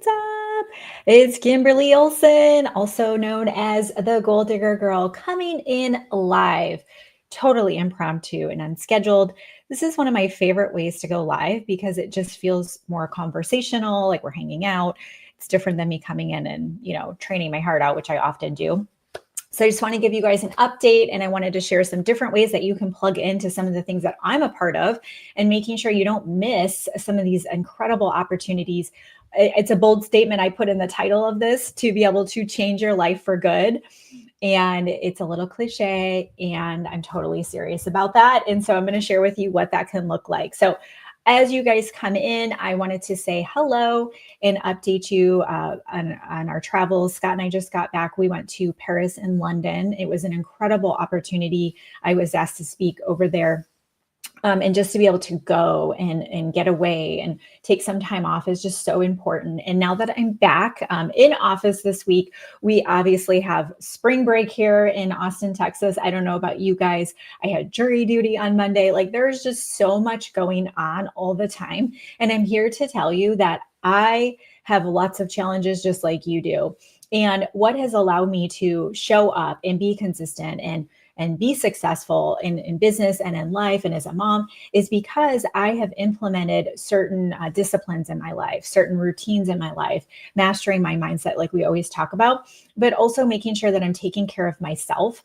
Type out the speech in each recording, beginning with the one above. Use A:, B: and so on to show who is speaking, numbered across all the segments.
A: What's up? It's Kimberly Olson, also known as the Goal Digger Girl, coming in live, totally impromptu and unscheduled. This is one of my favorite ways to go live because it just feels more conversational, like we're hanging out. It's different than me coming in and, training my heart out, which I often do. So I just want to give you guys an update, and I wanted to share some different ways that you can plug into some of the things that I'm a part of and making sure you don't miss some of these incredible opportunities. It's a bold statement I put in the title of this, to be able to change your life for good. And it's a little cliche, and I'm totally serious about that. And so I'm going to share with you what that can look like. So as you guys come in, I wanted to say hello and update you on our travels. Scott and I just got back. We went to Paris and London. It was an incredible opportunity. I was asked to speak over there. And just to be able to go and get away and take some time off is just so important. And now that I'm back in office this week, we obviously have spring break here in Austin, Texas. I don't know about you guys. I had jury duty on Monday. Like, there's just so much going on all the time. And I'm here to tell you that I have lots of challenges just like you do. And what has allowed me to show up and be consistent and be successful in business and in life and as a mom is because I have implemented certain disciplines in my life, certain routines in my life, mastering my mindset, like we always talk about, but also making sure that I'm taking care of myself.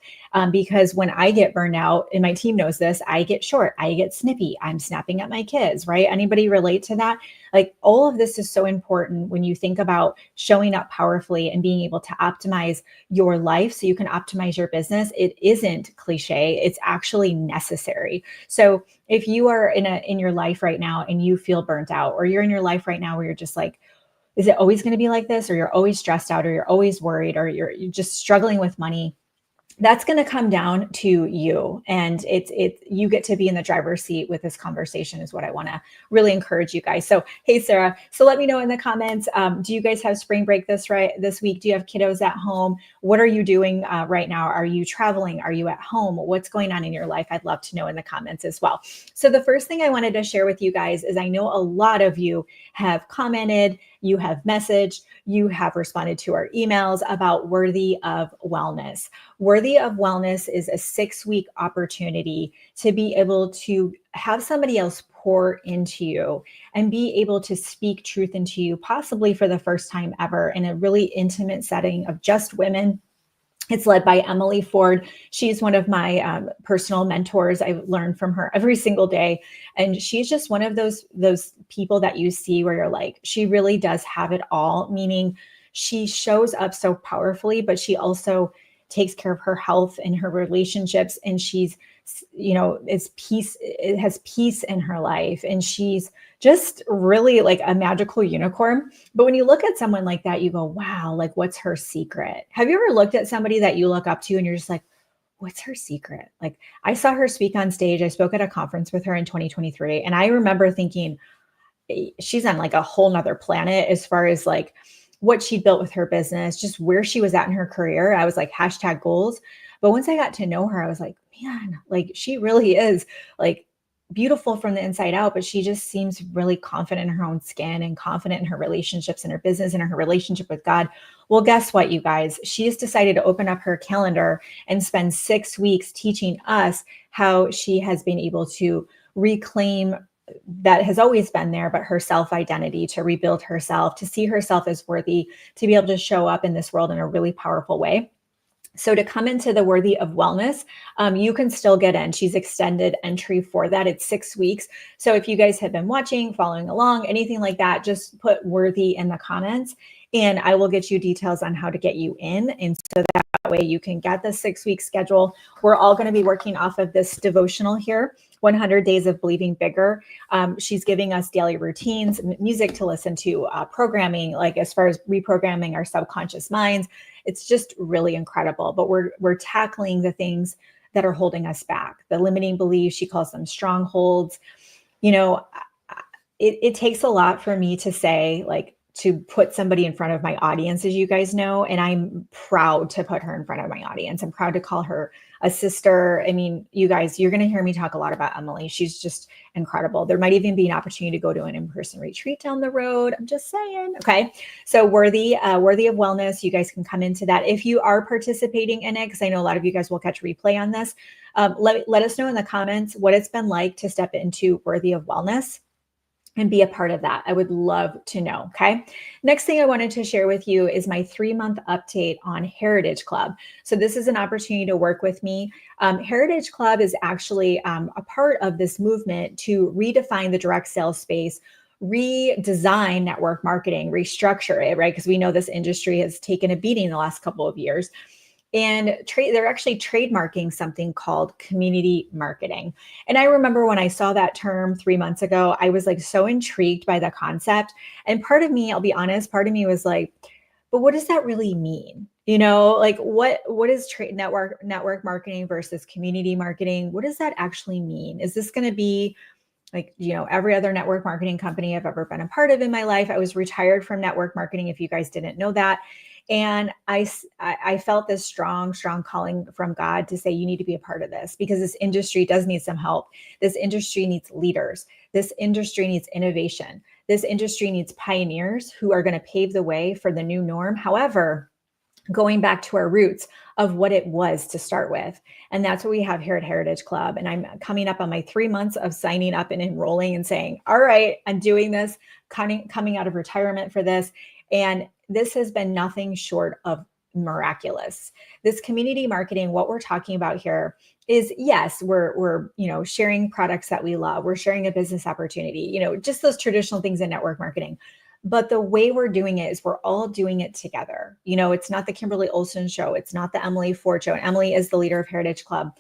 A: Because when I get burned out, and my team knows this, I get short, I get snippy, I'm snapping at my kids, right? Anybody relate to that? Like, all of this is so important when you think about showing up powerfully and being able to optimize your life so you can optimize your business. It isn't cliche, it's actually necessary. So if you are in your life right now and you feel burnt out, or you're in your life right now where you're just like, is it always going to be like this? Or you're always stressed out, or you're always worried, or you're just struggling with money, that's going to come down to you. And you get to be in the driver's seat with this conversation is what I want to really encourage you guys. So, hey, Sarah, so let me know in the comments, do you guys have spring break this week? Do you have kiddos at home? What are you doing right now? Are you traveling? Are you at home? What's going on in your life? I'd love to know in the comments as well. So the first thing I wanted to share with you guys is, I know a lot of you have commented, you have messaged, you have responded to our emails about Worthy of Wellness. Worthy of Wellness is a 6-week opportunity to be able to have somebody else pour into you and be able to speak truth into you, possibly for the first time ever, in a really intimate setting of just women. It's led by Emily Ford. She's one of my personal mentors. I learn from her every single day. And she's just one of those people that you see where you're like, she really does have it all, meaning she shows up so powerfully, but she also takes care of her health and her relationships. And she's, it has peace in her life. And she's just really like a magical unicorn. But when you look at someone like that, you go, wow, like, what's her secret? Have you ever looked at somebody that you look up to and you're just like, what's her secret? Like, I saw her speak on stage. I spoke at a conference with her in 2023. And I remember thinking, she's on like a whole nother planet as far as like what she built with her business, just where she was at in her career. I was like, #goals. But once I got to know her, I was like, man, like, she really is like beautiful from the inside out, but she just seems really confident in her own skin and confident in her relationships and her business and her relationship with God. Well, guess what, you guys? She has decided to open up her calendar and spend 6 weeks teaching us how she has been able to reclaim that has always been there, but her self-identity, to rebuild herself, to see herself as worthy, to be able to show up in this world in a really powerful way. So to come into the Worthy of Wellness, you can still get in. She's extended entry for that. It's 6 weeks. So if you guys have been watching, following along, anything like that, just put Worthy in the comments and I will get you details on how to get you in. And so that way you can get the 6-week schedule. We're all going to be working off of this devotional here, 100 Days of Believing Bigger. She's giving us daily routines, music to listen to, programming, like as far as reprogramming our subconscious minds. It's just really incredible. But we're tackling the things that are holding us back, the limiting beliefs. She calls them strongholds. It takes a lot for me to say, like, to put somebody in front of my audience, as you guys know, and I'm proud to put her in front of my audience. I'm proud to call her a sister. I mean, you guys, you're going to hear me talk a lot about Emily. She's just incredible. There might even be an opportunity to go to an in-person retreat down the road. I'm just saying. Okay. So worthy of wellness. You guys can come into that if you are participating in it, because I know a lot of you guys will catch replay on this. Let us know in the comments what it's been like to step into worthy of wellness and be a part of that. I would love to know. Okay. Next thing I wanted to share with you is my 3-month update on Heritage Club. So this is an opportunity to work with me. Heritage Club is actually a part of this movement to redefine the direct sales space, redesign network marketing, restructure it, right? Because we know this industry has taken a beating the last couple of years. And they're actually trademarking something called community marketing. And I remember when I saw that term 3 months ago, I was like so intrigued by the concept. And part of me, I'll be honest, part of me was like, but what does that really mean? Like what is network marketing versus community marketing? What does that actually mean? Is this going to be like, every other network marketing company I've ever been a part of in my life? I was retired from network marketing, if you guys didn't know that. And I felt this strong calling from God to say, you need to be a part of this, because this industry does need some help. This industry needs leaders. This industry needs innovation. This industry needs pioneers who are going to pave the way for the new norm. However, going back to our roots of what it was to start with. And that's what we have here at Heritage Club. And I'm coming up on my 3 months of signing up and enrolling and saying, all right, I'm doing this, coming out of retirement for this. And this has been nothing short of miraculous. This community marketing, what we're talking about here is, yes, we're sharing products that we love. We're sharing a business opportunity, just those traditional things in network marketing. But the way we're doing it is we're all doing it together. It's not the Kimberly Olson show. It's not the Emily Ford show. And Emily is the leader of Heritage Club.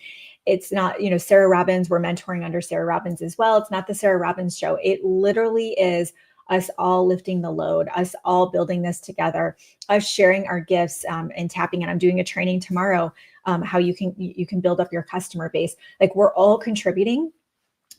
A: It's not, Sarah Robbins. We're mentoring under Sarah Robbins as well. It's not the Sarah Robbins show. It literally is us all lifting the load, us all building this together, us sharing our gifts and tapping in. I'm doing a training tomorrow, how you can build up your customer base. Like, we're all contributing.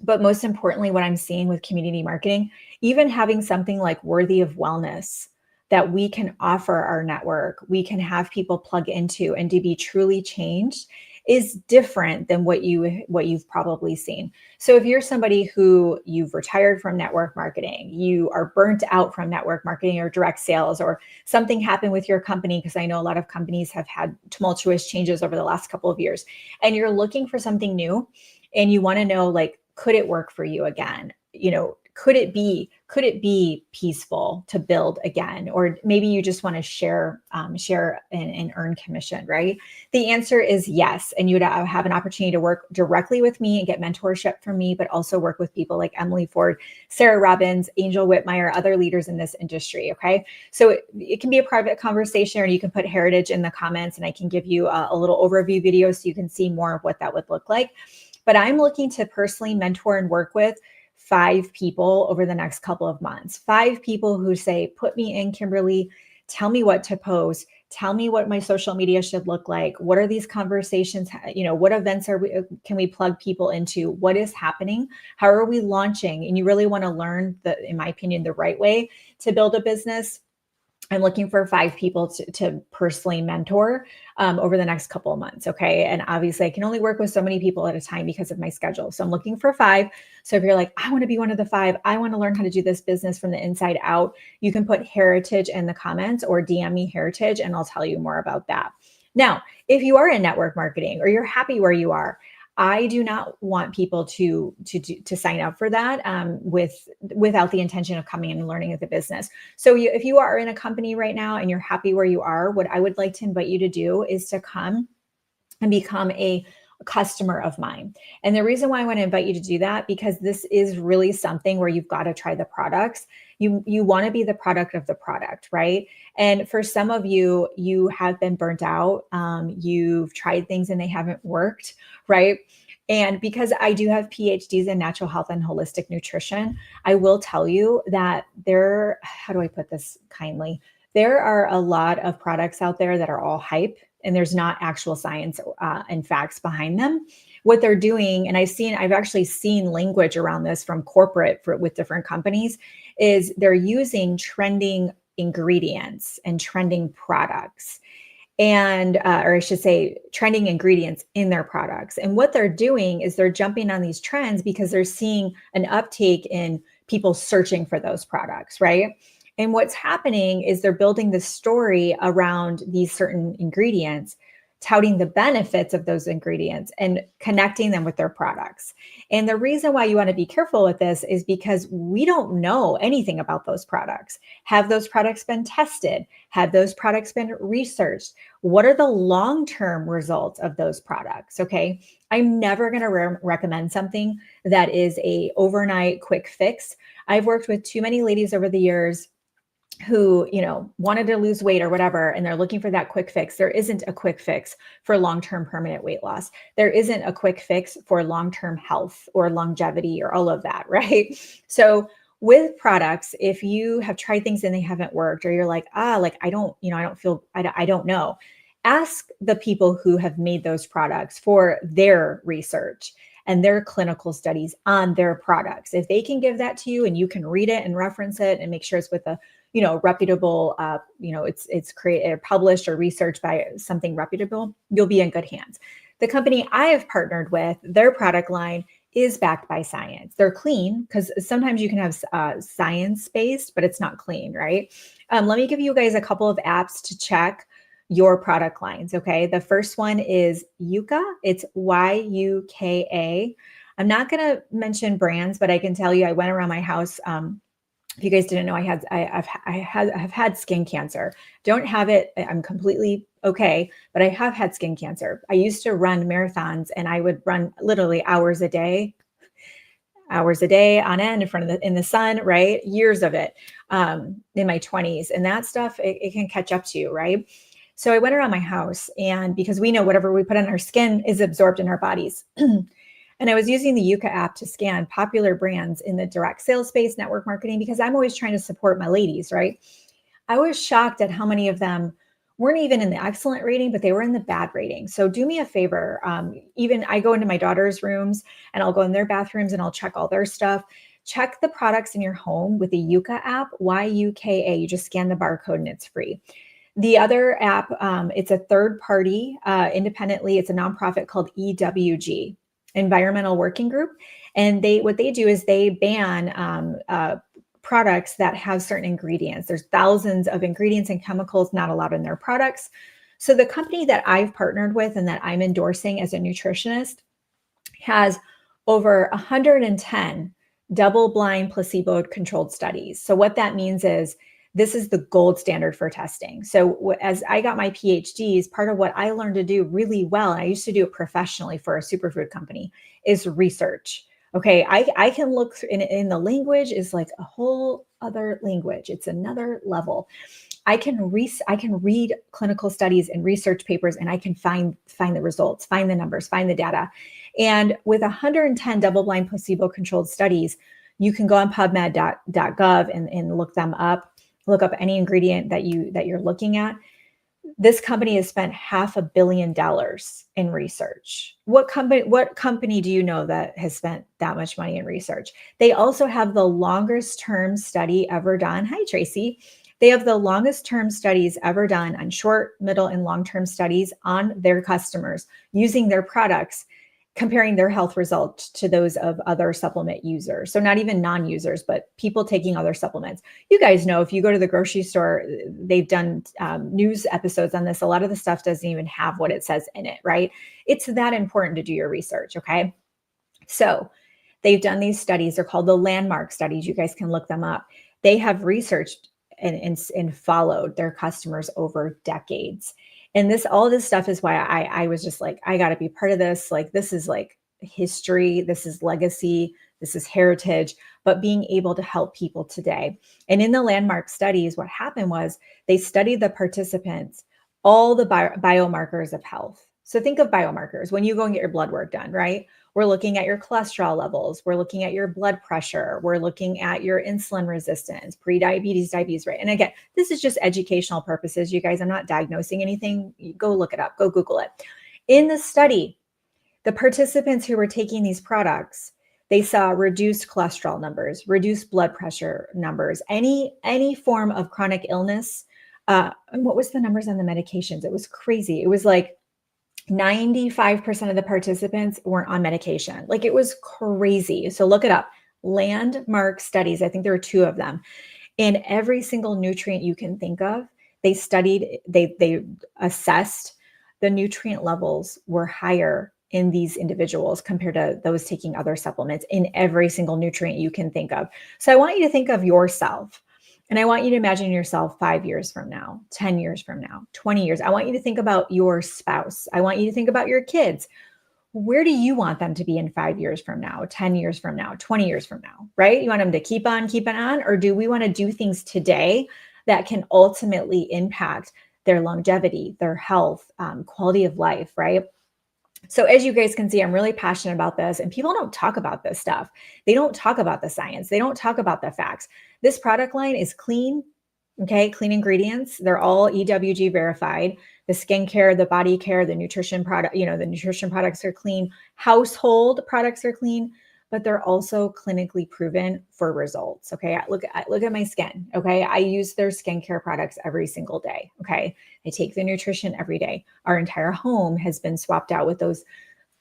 A: But most importantly, what I'm seeing with community marketing, even having something like Worthy of Wellness that we can offer our network, we can have people plug into and to be truly changed, is different than what you've probably seen. So if you're somebody who you've retired from network marketing, you are burnt out from network marketing or direct sales, or something happened with your company, because I know a lot of companies have had tumultuous changes over the last couple of years, and you're looking for something new, and you want to know, like, could it work for you again? Could it be peaceful to build again? Or maybe you just want to share and earn commission, right? The answer is yes. And you'd have an opportunity to work directly with me and get mentorship from me, but also work with people like Emily Ford, Sarah Robbins, Angel Whitmire, other leaders in this industry. Okay. So it can be a private conversation, or you can put Heritage in the comments and I can give you a little overview video so you can see more of what that would look like. But I'm looking to personally mentor and work with 5 people over the next couple of months. 5 people who say, put me in, Kimberly, tell me what to post, tell me what my social media should look like. What are these conversations? What events can we plug people into? What is happening? How are we launching? And you really want to learn in my opinion, the right way to build a business. I'm looking for 5 people to personally mentor over the next couple of months. Okay. And obviously I can only work with so many people at a time because of my schedule. So I'm looking for 5. So if you're like, I want to be one of the 5, I want to learn how to do this business from the inside out, you can put Heritage in the comments or DM me Heritage and I'll tell you more about that. Now, if you are in network marketing or you're happy where you are, I do not want people to sign up for that without the intention of coming and learning the business. So if you are in a company right now and you're happy where you are, what I would like to invite you to do is to come and become a customer of mine. And the reason why I want to invite you to do that, because this is really something where you've got to try the products. You want to be the product of the product, right? And for some of you, you have been burnt out. You've tried things and they haven't worked, right? And because I do have PhDs in natural health and holistic nutrition, I will tell you that how do I put this kindly? There are a lot of products out there that are all hype, and there's not actual science and facts behind them. what they're doing, and I've actually seen language around this from corporate with different companies, is they're using trending ingredients and trending products and or I should say trending ingredients in their products. And what they're doing is they're jumping on these trends because they're seeing an uptake in people searching for those products, right? And what's happening is they're building the story around these certain ingredients, touting the benefits of those ingredients and connecting them with their products. And the reason why you want to be careful with this is because we don't know anything about those products. Have those products been tested? Have those products been researched? What are the long-term results of those products? Okay. I'm never going to recommend something that is a overnight quick fix. I've worked with too many ladies over the years who, wanted to lose weight or whatever, and they're looking for that quick fix. There isn't a quick fix for long-term permanent weight loss. There isn't a quick fix for long-term health or longevity or all of that, right? So with products, if you have tried things and they haven't worked, or you're like, I don't know. Ask the people who have made those products for their research and their clinical studies on their products. If they can give that to you and you can read it and reference it and make sure it's with a reputable, it's created or published or researched by something reputable, you'll be in good hands. The company I have partnered with, their product line is backed by science. They're clean because sometimes you can have science-based, but it's not clean, right? Let me give you guys a couple of apps to check your product lines, okay? The first one is Yuka. It's Yuka. I'm not going to mention brands, but I can tell you I went around my house. If you guys didn't know, I've had skin cancer. Don't have it. I'm completely okay, but I have had skin cancer. I used to run marathons, and I would run literally hours a day on end in the sun, right? Years of it in my 20s, and that stuff it can catch up to you, right? So I went around my house, and because we know whatever we put on our skin is absorbed in our bodies. And I was using the Yuka app to scan popular brands in the direct sales space, network marketing, because I'm always trying to support my ladies, right? I was shocked at how many of them weren't even in the excellent rating, but they were in the bad rating. So do me a favor. Even I go into my daughter's rooms and I'll go in their bathrooms and I'll check all their stuff. Check the products in your home with the Yuka app, Yuka. You just scan the barcode and it's free. The other app, it's a third party independently. It's a nonprofit called EWG, Environmental Working Group. And what they do is they ban products that have certain ingredients. There's thousands of ingredients and chemicals not allowed in their products. So the company that I've partnered with and that I'm endorsing as a nutritionist has over 110 double-blind placebo-controlled studies. So what that means is this is the gold standard for testing. So as I got my PhDs, part of what I learned to do really well, and I used to do it professionally for a superfood company, is research. Okay, I can look in the language is like a whole other language. It's another level. I can read clinical studies and research papers, and I can find the results, find the numbers, find the data. And with 110 double-blind placebo-controlled studies, you can go on PubMed.gov and look them up. Look up any ingredient that you're looking at. This company has spent $500 million in research. What company do you know that has spent that much money in research? They also have the longest term study ever done. Hi, Tracy. They have the longest term studies ever done on short, middle, and long-term studies on their customers using their products, comparing their health results to those of other supplement users. So not even non-users, but people taking other supplements. You guys know, if you go to the grocery store, they've done news episodes on this. A lot of the stuff doesn't even have what it says in it, right? It's that important to do your research, okay? So they've done these studies. They're called the landmark studies. You guys can look them up. They have researched and followed their customers over decades. And all this stuff is why I was just like, I got to be part of this. Like, this is like history. This is legacy. This is heritage, but being able to help people today. And in the landmark studies, what happened was they studied the participants, all the biomarkers of health. So think of biomarkers when you go and get your blood work done, right? We're looking at your cholesterol levels. We're looking at your blood pressure. We're looking at your insulin resistance, pre-diabetes, diabetes, right? And again, this is just educational purposes. You guys, I'm not diagnosing anything. Go look it up. Go Google it. In the study, The participants who were taking these products, they saw reduced cholesterol numbers, reduced blood pressure numbers, any form of chronic illness. And what was the numbers on the medications? It was crazy. It was like 95% of the participants weren't on medication. Like it was crazy. So look it up. Landmark studies. I think there were two of them. In every single nutrient you can think of, they studied, they assessed the nutrient levels were higher in these individuals compared to those taking other supplements in every single nutrient you can think of. So I want you to think of yourself. And I want you to imagine yourself 5 years from now, 10 years from now, 20 years. I want you to think about your spouse. I want you to think about your kids. Where do you want them to be in 5 years from now, 10 years from now, 20 years from now, right? You want them to keep on keeping on, or do we want to do things today that can ultimately impact their longevity, their health, quality of life, right? So as you guys can see, I'm really passionate about this, and people don't talk about this stuff. They don't talk about the science. They don't talk about the facts. This product line is clean, okay? Clean ingredients. They're all EWG verified. The skincare, the body care, the nutrition product, the nutrition products are clean. Household products are clean, but they're also clinically proven for results, okay? Look at my skin, okay? I use their skincare products every single day, okay? I take the nutrition every day. Our entire home has been swapped out with those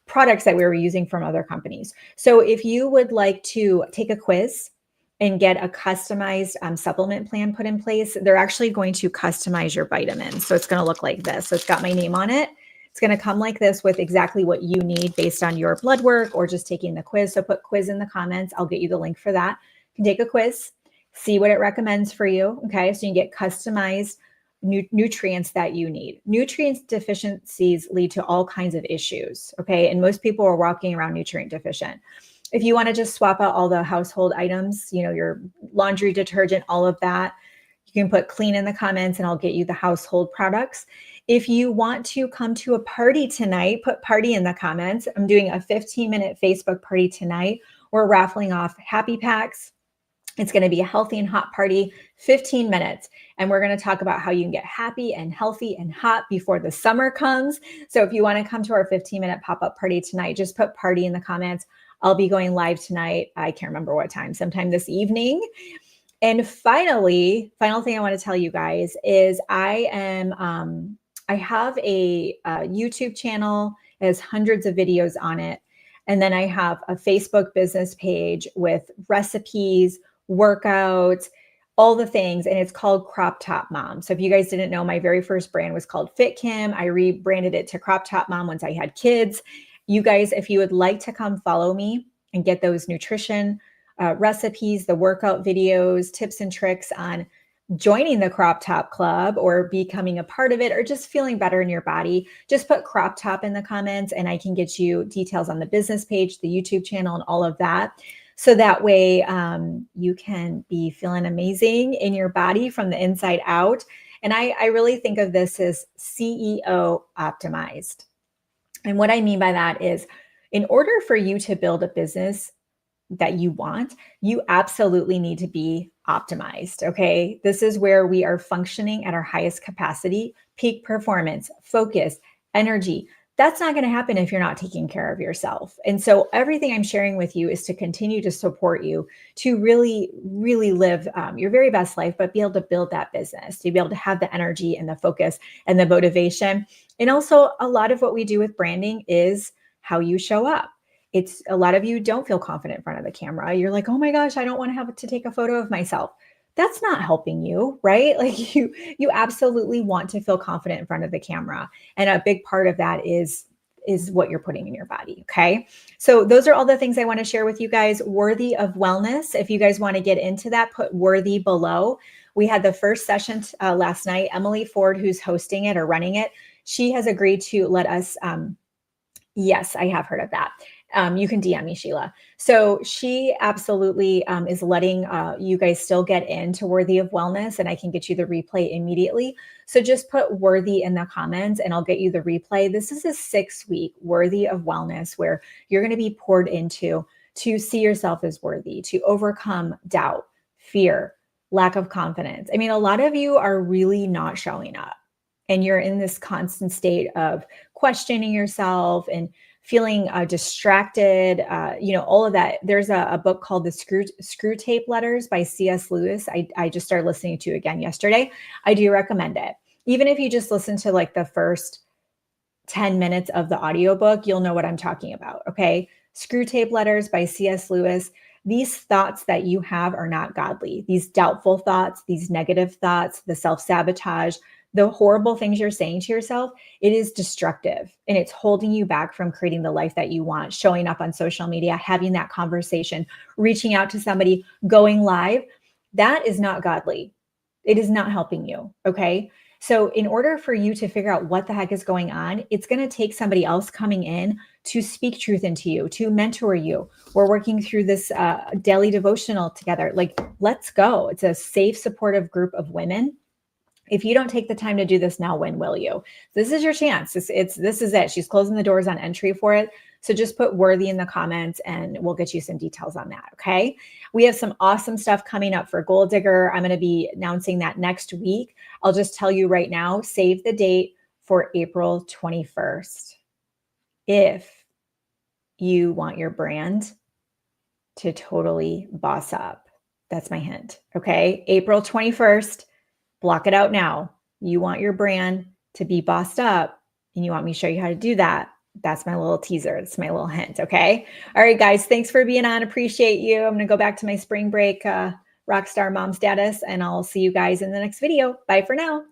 A: products that we were using from other companies. So if you would like to take a quiz and get a customized supplement plan put in place, they're actually going to customize your vitamins. So it's going to look like this. So it's got my name on it. It's going to come like this with exactly what you need based on your blood work or just taking the quiz. So put quiz in the comments. I'll get you the link for that. You can take a quiz, see what it recommends for you. Okay. So you get customized nutrients that you need. Nutrient deficiencies lead to all kinds of issues. Okay. And most people are walking around nutrient deficient. If you want to just swap out all the household items, your laundry detergent, all of that, you can put clean in the comments and I'll get you the household products. If you want to come to a party tonight, put party in the comments. I'm doing a 15-minute Facebook party tonight. We're raffling off happy packs. It's going to be a healthy and hot party, 15 minutes. And we're going to talk about how you can get happy and healthy and hot before the summer comes. So if you want to come to our 15-minute pop-up party tonight, just put party in the comments. I'll be going live tonight. I can't remember what time, sometime this evening. And final thing I want to tell you guys is I have a YouTube channel. It has hundreds of videos on it. And then I have a Facebook business page with recipes, workouts, all the things. And it's called Crop Top Mom. So if you guys didn't know, my very first brand was called Fit Kim. I rebranded it to Crop Top Mom once I had kids. You guys, if you would like to come follow me and get those nutrition recipes, the workout videos, tips and tricks on joining the Crop Top Club or becoming a part of it or just feeling better in your body, just put Crop Top in the comments and I can get you details on the business page, the YouTube channel, and all of that. So that way you can be feeling amazing in your body from the inside out. And I really think of this as CEO optimized. And what I mean by that is in order for you to build a business that you want, you absolutely need to be optimized. Okay. This is where we are functioning at our highest capacity, peak performance, focus, energy. That's not going to happen if you're not taking care of yourself. And so everything I'm sharing with you is to continue to support you to really, really live your very best life, but be able to build that business, to be able to have the energy and the focus and the motivation. And also a lot of what we do with branding is how you show up. It's a lot of you don't feel confident in front of the camera. You're like, oh my gosh, I don't want to have to take a photo of myself. That's not helping you, right? Like you absolutely want to feel confident in front of the camera. And a big part of that is what you're putting in your body. Okay. So those are all the things I want to share with you guys. Worthy of Wellness. If you guys want to get into that, put worthy below. We had the first session last night. Emily Ford, who's hosting it or running it, she has agreed to let us, yes, I have heard of that. You can DM me, Sheila. So she absolutely is letting you guys still get into Worthy of Wellness, and I can get you the replay immediately. So just put worthy in the comments and I'll get you the replay. This is a 6-week Worthy of Wellness where you're going to be poured into to see yourself as worthy, to overcome doubt, fear, lack of confidence. I mean, a lot of you are really not showing up and you're in this constant state of questioning yourself and feeling distracted, all of that. There's a book called The Screw Tape Letters by C.S. Lewis. I just started listening to again yesterday. I do recommend it. Even if you just listen to like the first 10 minutes of the audiobook, you'll know what I'm talking about. Okay. Screw Tape Letters by C.S. Lewis. These thoughts that you have are not godly. These doubtful thoughts, these negative thoughts, the self-sabotage, the horrible things you're saying to yourself, it is destructive and it's holding you back from creating the life that you want, showing up on social media, having that conversation, reaching out to somebody, going live. That is not godly. It is not helping you. Okay. So, in order for you to figure out what the heck is going on, it's going to take somebody else coming in to speak truth into you, to mentor you. We're working through this daily devotional together. Like, let's go. It's a safe, supportive group of women. If you don't take the time to do this now, when will you? This is your chance. This is it. She's closing the doors on entry for it. So just put worthy in the comments and we'll get you some details on that. Okay. We have some awesome stuff coming up for Goal Digger. I'm going to be announcing that next week. I'll just tell you right now, save the date for April 21st. If you want your brand to totally boss up, that's my hint. Okay. April 21st. Block it out now. You want your brand to be bossed up and you want me to show you how to do that. That's my little teaser. It's my little hint. Okay. All right, guys. Thanks for being on. Appreciate you. I'm going to go back to my spring break rockstar mom status and I'll see you guys in the next video. Bye for now.